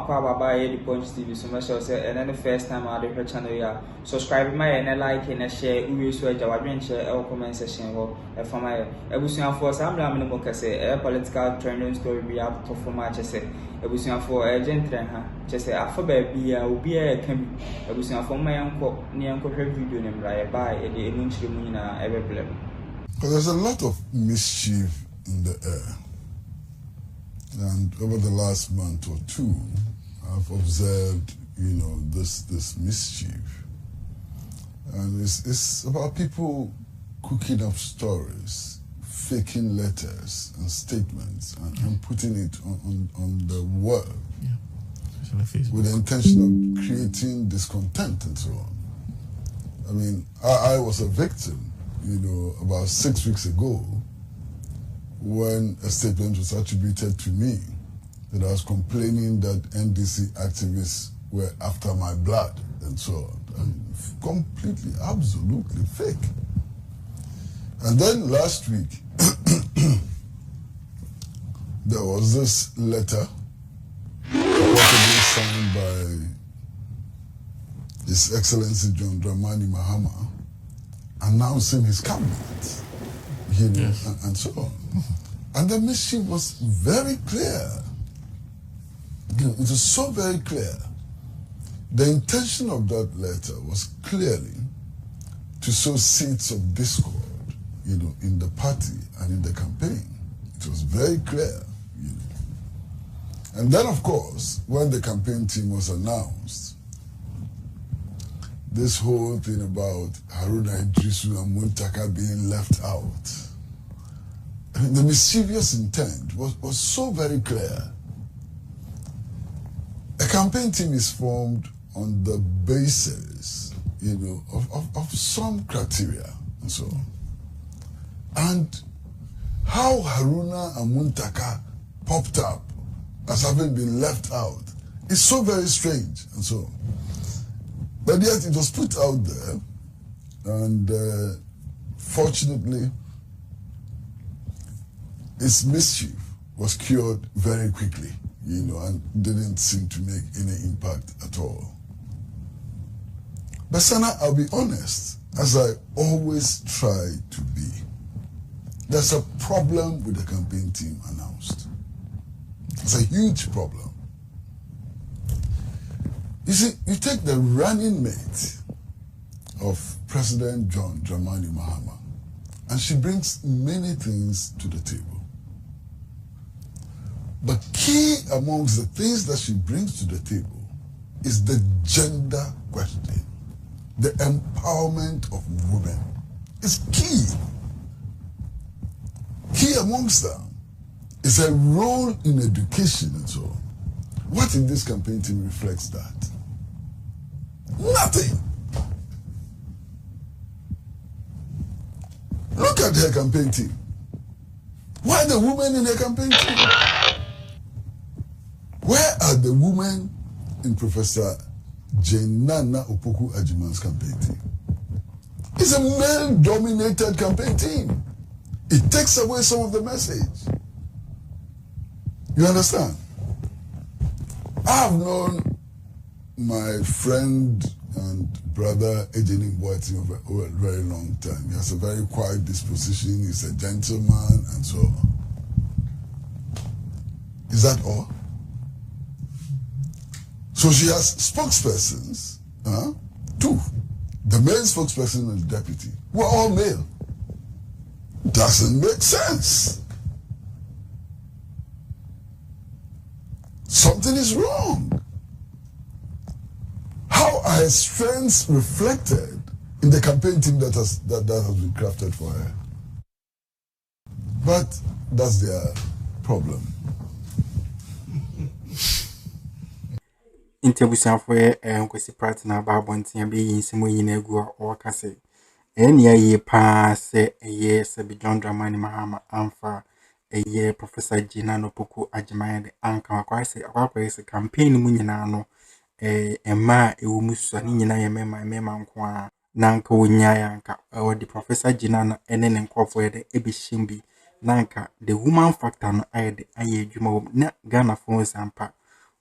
Baba the Punch TV. So much say and then the first time I do her channel here. Subscribe my and like and share. We so Jawadrin share our comment section or for my ebusian for some minimum say a political trending story be up to for my say ebusian for a gentleman ha just say after baby be a can ebusian for my uncle near uncle video name right by the Munchimuna ever blame. There's a lot of mischief in the air. And over the last month or two, I've observed, this mischief. And it's about people cooking up stories, faking letters and statements, and putting it on the world with the intention of creating discontent and so on. I mean, I was a victim, about 6 weeks ago, when a statement was attributed to me that I was complaining that NDC activists were after my blood and so on. And completely, absolutely fake. And then last week, there was this letter reportedly signed by His Excellency J.Mahama announcing his cabinet, and so on. And the mission was very clear. It was so very clear. The intention of that letter was clearly to sow seeds of discord, in the party and in the campaign. It was very clear, And then, of course, when the campaign team was announced, this whole thing about Haruna and Muntaka being left out, the mischievous intent was so very clear. A campaign team is formed on the basis, of some criteria and so on. And how Haruna and Muntaka popped up as having been left out is so very strange and so on. But yet it was put out there, and fortunately, its mischief was cured very quickly, and didn't seem to make any impact at all. But Sana, I'll be honest, as I always try to be, there's a problem with the campaign team announced. It's a huge problem. You see, you take the running mate of President John Dramani Mahama, and she brings many things to the table. But key amongst the things that she brings to the table is the gender question, the empowerment of women. It's key. Key amongst them is a role in education and so on. What in this campaign team reflects that? Nothing. Look at her campaign team. Why the women in her campaign team? Where are the women in Professor Nana Opoku Ajiman's campaign team? It's a male-dominated campaign team. It takes away some of the message. You understand? I've known my friend and brother Ejeni Boating over a very long time. He has a very quiet disposition. He's a gentleman and so on. Is that all? So she has spokespersons, two. The male spokesperson and the deputy were all male. Doesn't make sense. Something is wrong. How are her strengths reflected in the campaign team that has been crafted for her? But that's their problem. Interbusan for Kwesi Pratt na Babontia be in some way in a go or case. Any year pass a year, Sabi John Dramani Mahama, Amfa, a year Professor Jinano Poku Ajimai, the Anka, Kwesi, a campaign Munyanano, a ma, a Musanina, my mema, Nanka Winyanka, or the Professor Jinana, and then incorporate the Ebishimbi, Nanka, the woman factor, I the Aye Jumo, not Ghana phones and pa.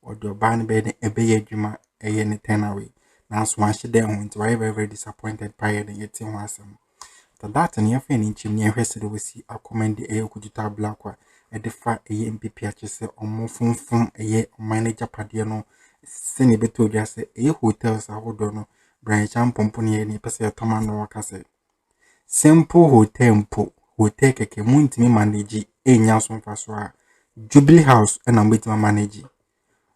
or the ban bed a bay juma a yen 10 away. Now, one she then went very disappointed prior than getting was after that, and your friend in chimney and rested we see a comment the air could you black a defa a NPP say or more from a year manager padiano. Send a bit to just a hotels I would know. Brian Champoni any person Tomano Waka Simple hotel keke muntimi manage nyason faso Jubilee House and I'm with my manage.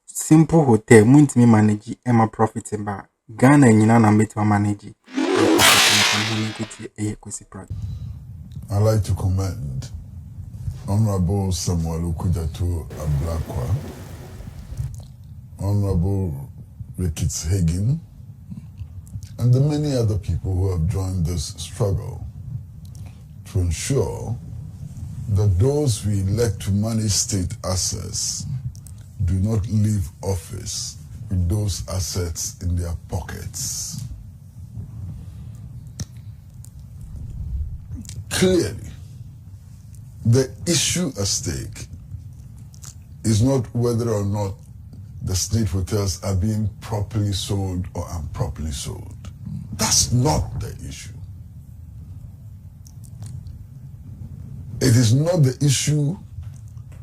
Simple hotel muntimi manage my profit ba Ghana nyina na with my manage. I'd like to commend Honorable Samuel Okujato Ablakwa, Honorable Ricketts Hagen, and the many other people who have joined this struggle to ensure that those we elect to manage state assets do not leave office with those assets in their pockets. Clearly, the issue at stake is not whether or not the state hotels are being properly sold or improperly sold. That's not the issue. It is not the issue.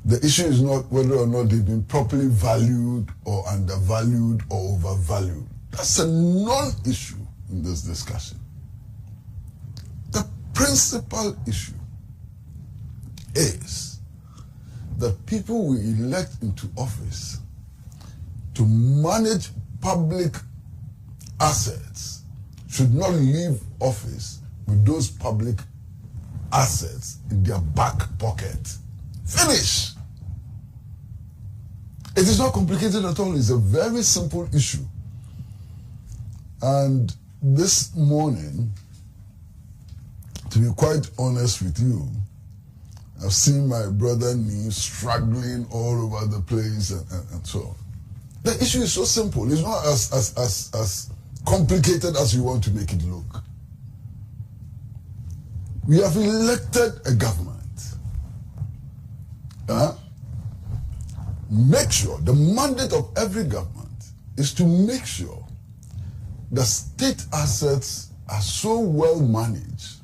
The issue is not whether or not they've been properly valued or undervalued or overvalued. That's a non-issue in this discussion. The principal issue is that people we elect into office to manage public assets should not leave office with those public assets in their back pocket. Finish. It is not complicated at all. It's a very simple issue. And this morning, to be quite honest with you, I've seen my brother Nee struggling all over the place and so on. The issue is so simple. It's not as complicated as you want to make it look. We have elected a government. Make sure, the mandate of every government is to make sure the state assets are so well managed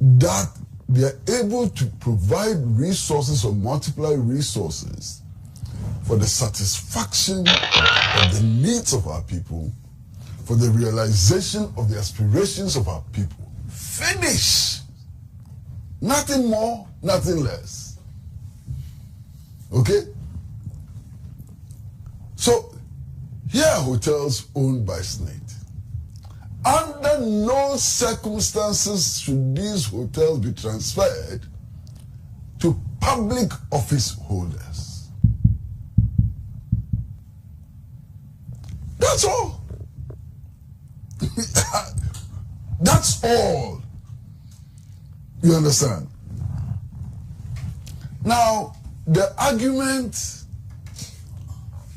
that they are able to provide resources or multiply resources for the satisfaction of the needs of our people, for the realization of the aspirations of our people. Finish. Nothing more, nothing less. Okay? So, here are hotels owned by Snate. Under no circumstances should these hotels be transferred to public office holders. That's all. That's all. You understand? Now, the argument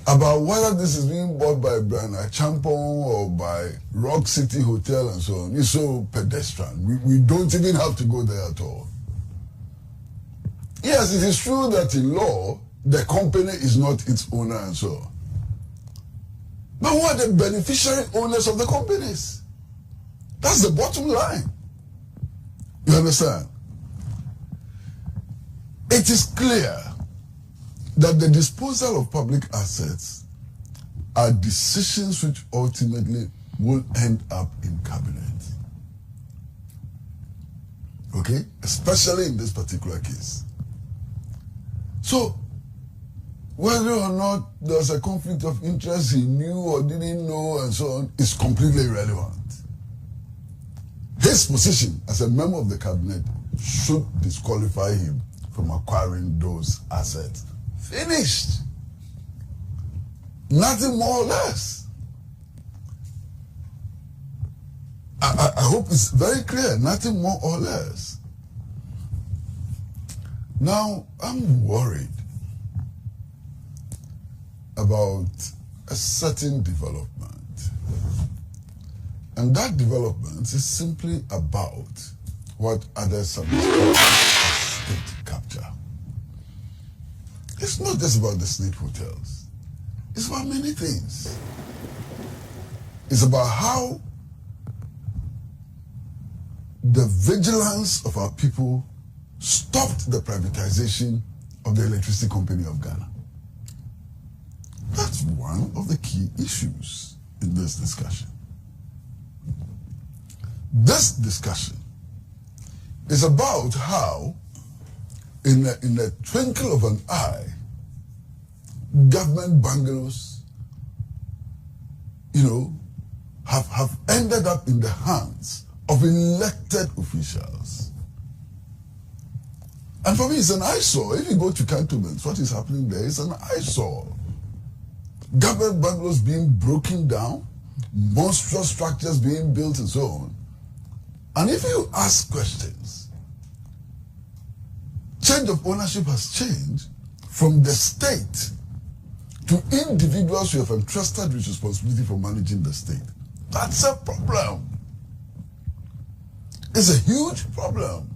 about whether this is being bought by Brian Achampong or by Rock City Hotel and so on is so pedestrian. We don't even have to go there at all. Yes, it is true that in law, the company is not its owner and so on. But who are the beneficiary owners of the companies? That's the bottom line. You understand? It is clear that the disposal of public assets are decisions which ultimately will end up in cabinet. Okay? Especially in this particular case. So, whether or not there's a conflict of interest he knew or didn't know and so on is completely irrelevant. His position as a member of the cabinet should disqualify him from acquiring those assets. Finished. Nothing more or less. I hope it's very clear. Nothing more or less. Now, I'm worried about a certain development. And that development is simply about what others have described as state capture. It's It's not just about the snake hotels. It's about many things. It's about how the vigilance of our people stopped the privatization of the Electricity Company of Ghana. That's one of the key issues in this discussion. This discussion is about how, in the twinkle of an eye, government bungalows, have ended up in the hands of elected officials. And for me, it's an eyesore. If you go to cantonments, what is happening there is an eyesore. Government bungalows being broken down, monstrous structures being built and so on. And if you ask questions, change of ownership has changed from the state to individuals who have entrusted with responsibility for managing the state. That's a problem. It's a huge problem.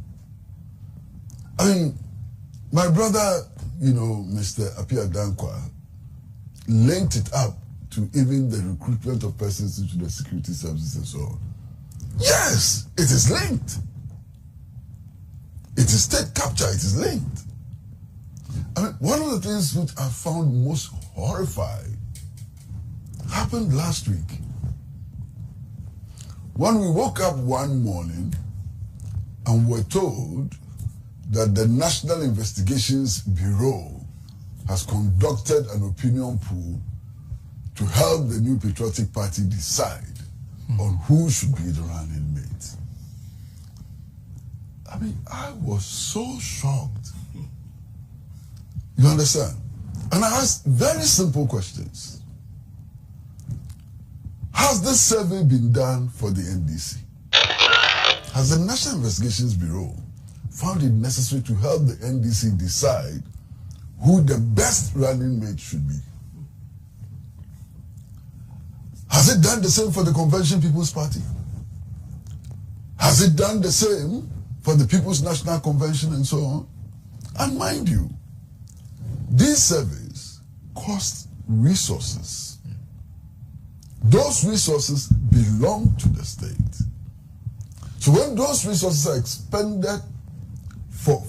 I mean, my brother, Mr. Apia Dankwa, linked it up to even the recruitment of persons into the security services and so on. Yes, it is linked. It is state capture, it is linked. I mean, one of the things which I found most horrifying happened last week. When we woke up one morning and were told that the National Investigations Bureau has conducted an opinion poll to help the new Patriotic Party decide on who should be the running mate. I mean, I was so shocked. You understand? And I asked very simple questions. Has this survey been done for the NDC? Has the National Investigations Bureau found it necessary to help the NDC decide who the best running mate should be? Has it done the same for the Convention People's Party? Has it done the same for the People's National Convention and so on? And mind you, these surveys cost resources. Those resources belong to the state. So when those resources are expended for a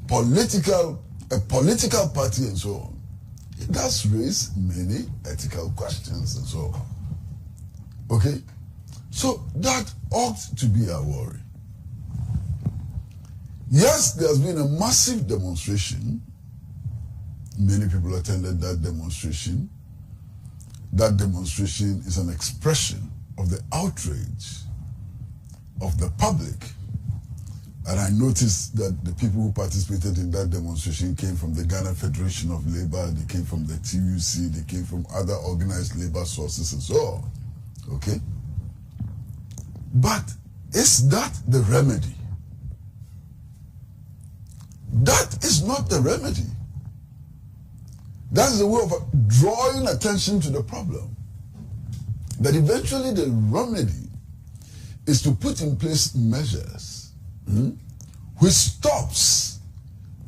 political party and so on, it does raise many ethical questions and so on. Okay? So that ought to be our worry. Yes, there's been a massive demonstration. Many people attended that demonstration. That demonstration is an expression of the outrage of the public. And I noticed that the people who participated in that demonstration came from the Ghana Federation of Labour, they came from the TUC, they came from other organized labor sources and so on. Okay? But is that the remedy? That is not the remedy. That is a way of drawing attention to the problem. But eventually the remedy is to put in place measures which stops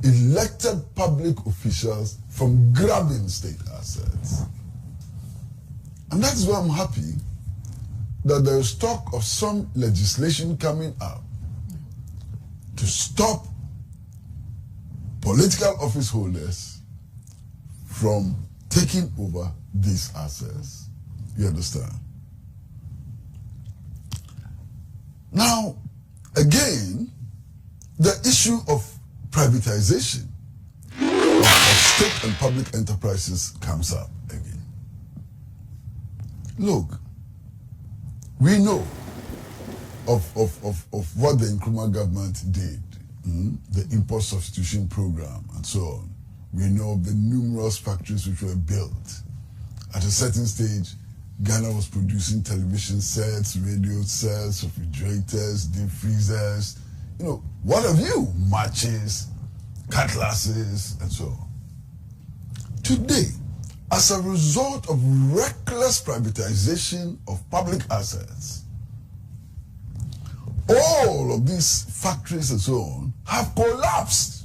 elected public officials from grabbing state assets. And that is why I'm happy that there is talk of some legislation coming up to stop political office holders from taking over these assets. You understand? Now, again, the issue of privatization of state and public enterprises comes up again. Look, we know of what the Nkrumah government did, the import substitution program and so on. We know of the numerous factories which were built. At a certain stage, Ghana was producing television sets, radio sets, refrigerators, deep freezers, what have you? Matches, cutlasses, and so on. Today, as a result of reckless privatization of public assets, all of these factories and so on have collapsed.